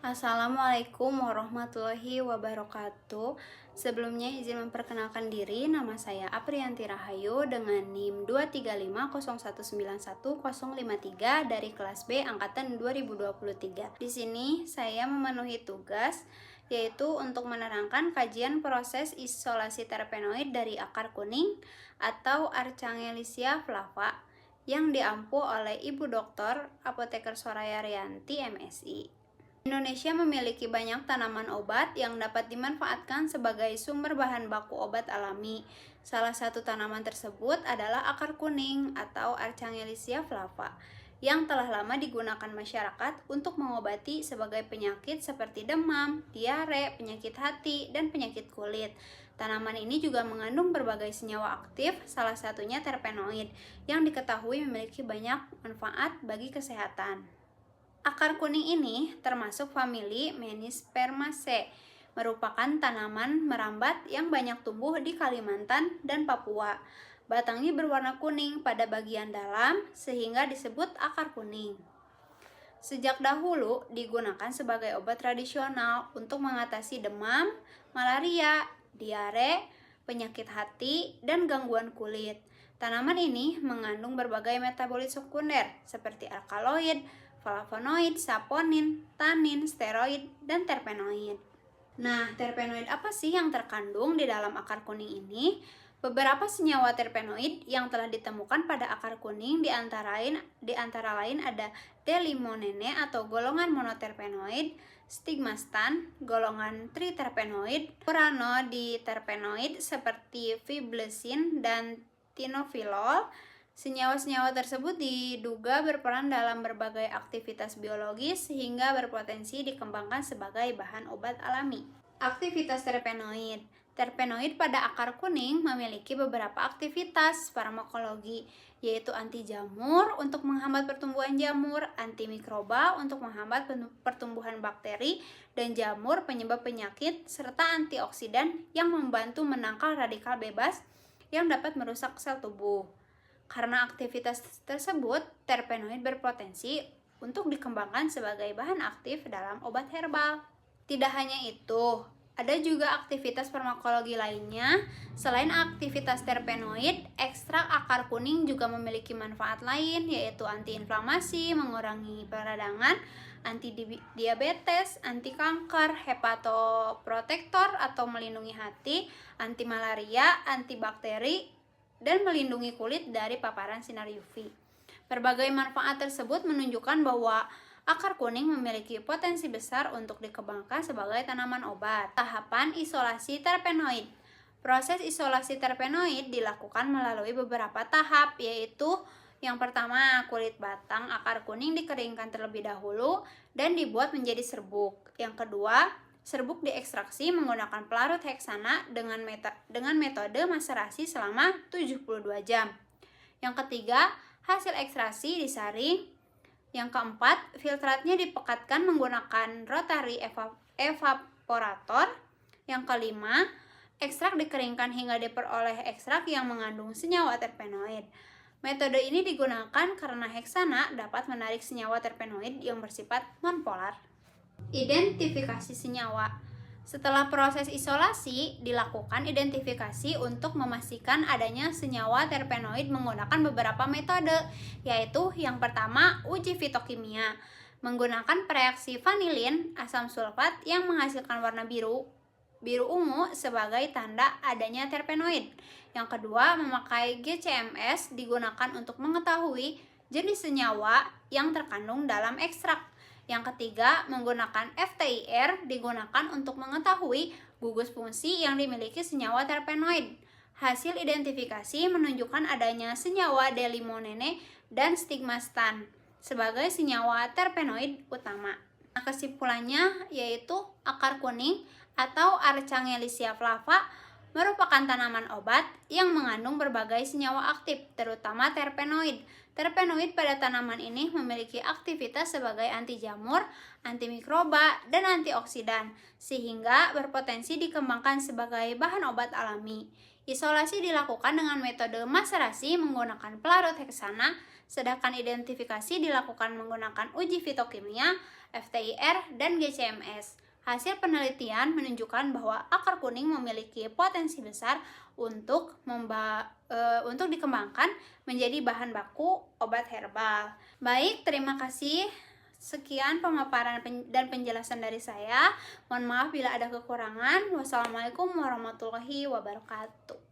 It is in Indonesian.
Assalamualaikum warahmatullahi wabarakatuh. Sebelumnya izin memperkenalkan diri, nama saya Apriyanti Rahayu dengan NIM 23501910053 dari kelas B angkatan 2023. Di sini saya memenuhi tugas yaitu untuk menerangkan kajian proses isolasi terpenoid dari akar kuning atau Archangelisia flava yang diampu oleh Ibu Dr. Apoteker Soraya Rianti MSI. Indonesia memiliki banyak tanaman obat yang dapat dimanfaatkan sebagai sumber bahan baku obat alami. Salah satu tanaman tersebut adalah akar kuning atau Archangelisia flava yang telah lama digunakan masyarakat untuk mengobati sebagai penyakit seperti demam, diare, penyakit hati, dan penyakit kulit. Tanaman ini juga mengandung berbagai senyawa aktif, salah satunya terpenoid, yang diketahui memiliki banyak manfaat bagi kesehatan. Akar kuning ini termasuk famili Menispermaceae, merupakan tanaman merambat yang banyak tumbuh di Kalimantan dan Papua. Batangnya berwarna kuning pada bagian dalam sehingga disebut akar kuning. Sejak dahulu digunakan sebagai obat tradisional untuk mengatasi demam, malaria, diare, penyakit hati, dan gangguan kulit. Tanaman ini mengandung berbagai metabolit sekunder seperti alkaloid, flavonoid, saponin, tanin, steroid, dan terpenoid. Nah, terpenoid apa sih yang terkandung di dalam akar kuning ini? Beberapa senyawa terpenoid yang telah ditemukan pada akar kuning di antara lain ada D-limonene atau golongan monoterpenoid, stigmastan, golongan triterpenoid, uranoditerpenoid seperti fiblesin dan tinofilol. Senyawa-senyawa tersebut diduga berperan dalam berbagai aktivitas biologis sehingga berpotensi dikembangkan sebagai bahan obat alami. Aktivitas terpenoid. Terpenoid pada akar kuning memiliki beberapa aktivitas farmakologi, yaitu anti jamur untuk menghambat pertumbuhan jamur, antimikroba untuk menghambat pertumbuhan bakteri dan jamur penyebab penyakit, serta antioksidan yang membantu menangkal radikal bebas yang dapat merusak sel tubuh. Karena aktivitas tersebut, terpenoid berpotensi untuk dikembangkan sebagai bahan aktif dalam obat herbal. Tidak hanya itu, ada juga aktivitas farmakologi lainnya. Selain aktivitas terpenoid, ekstrak akar kuning juga memiliki manfaat lain, yaitu antiinflamasi, mengurangi peradangan, anti-diabetes, anti-kanker, hepatoprotektor atau melindungi hati, anti-malaria, antibakteri, dan melindungi kulit dari paparan sinar UV. Berbagai manfaat tersebut menunjukkan bahwa akar kuning memiliki potensi besar untuk dikembangkan sebagai tanaman obat. Tahapan isolasi terpenoid. Proses isolasi terpenoid dilakukan melalui beberapa tahap, yaitu yang pertama, kulit batang akar kuning dikeringkan terlebih dahulu dan dibuat menjadi serbuk. Yang kedua, serbuk diekstraksi menggunakan pelarut heksana dengan metode maserasi selama 72 jam. Yang ketiga, hasil ekstraksi disaring. Yang keempat, filtratnya dipekatkan menggunakan rotary evaporator. Yang kelima, ekstrak dikeringkan hingga diperoleh ekstrak yang mengandung senyawa terpenoid. Metode ini digunakan karena heksana dapat menarik senyawa terpenoid yang bersifat nonpolar. Identifikasi senyawa. Setelah proses isolasi, dilakukan identifikasi untuk memastikan adanya senyawa terpenoid menggunakan beberapa metode, yaitu yang pertama, uji fitokimia, menggunakan reaksi vanilin asam sulfat yang menghasilkan warna biru ungu sebagai tanda adanya terpenoid. Yang kedua, memakai GCMS digunakan untuk mengetahui jenis senyawa yang terkandung dalam ekstrak. Yang ketiga, menggunakan FTIR digunakan untuk mengetahui gugus fungsi yang dimiliki senyawa terpenoid. Hasil identifikasi menunjukkan adanya senyawa D-limonene dan stigmastan sebagai senyawa terpenoid utama. Nah, kesimpulannya yaitu akar kuning atau Archangelisia flava merupakan tanaman obat yang mengandung berbagai senyawa aktif, terutama terpenoid. Terpenoid pada tanaman ini memiliki aktivitas sebagai anti jamur, antimikroba, dan antioksidan, sehingga berpotensi dikembangkan sebagai bahan obat alami. Isolasi dilakukan dengan metode maserasi menggunakan pelarut heksana, sedangkan identifikasi dilakukan menggunakan uji fitokimia FTIR, dan GCMS. Hasil penelitian menunjukkan bahwa akar kuning memiliki potensi besar untuk dikembangkan menjadi bahan baku obat herbal. Baik, terima kasih. Sekian pemaparan dan penjelasan dari saya. Mohon maaf bila ada kekurangan. Wassalamualaikum warahmatullahi wabarakatuh.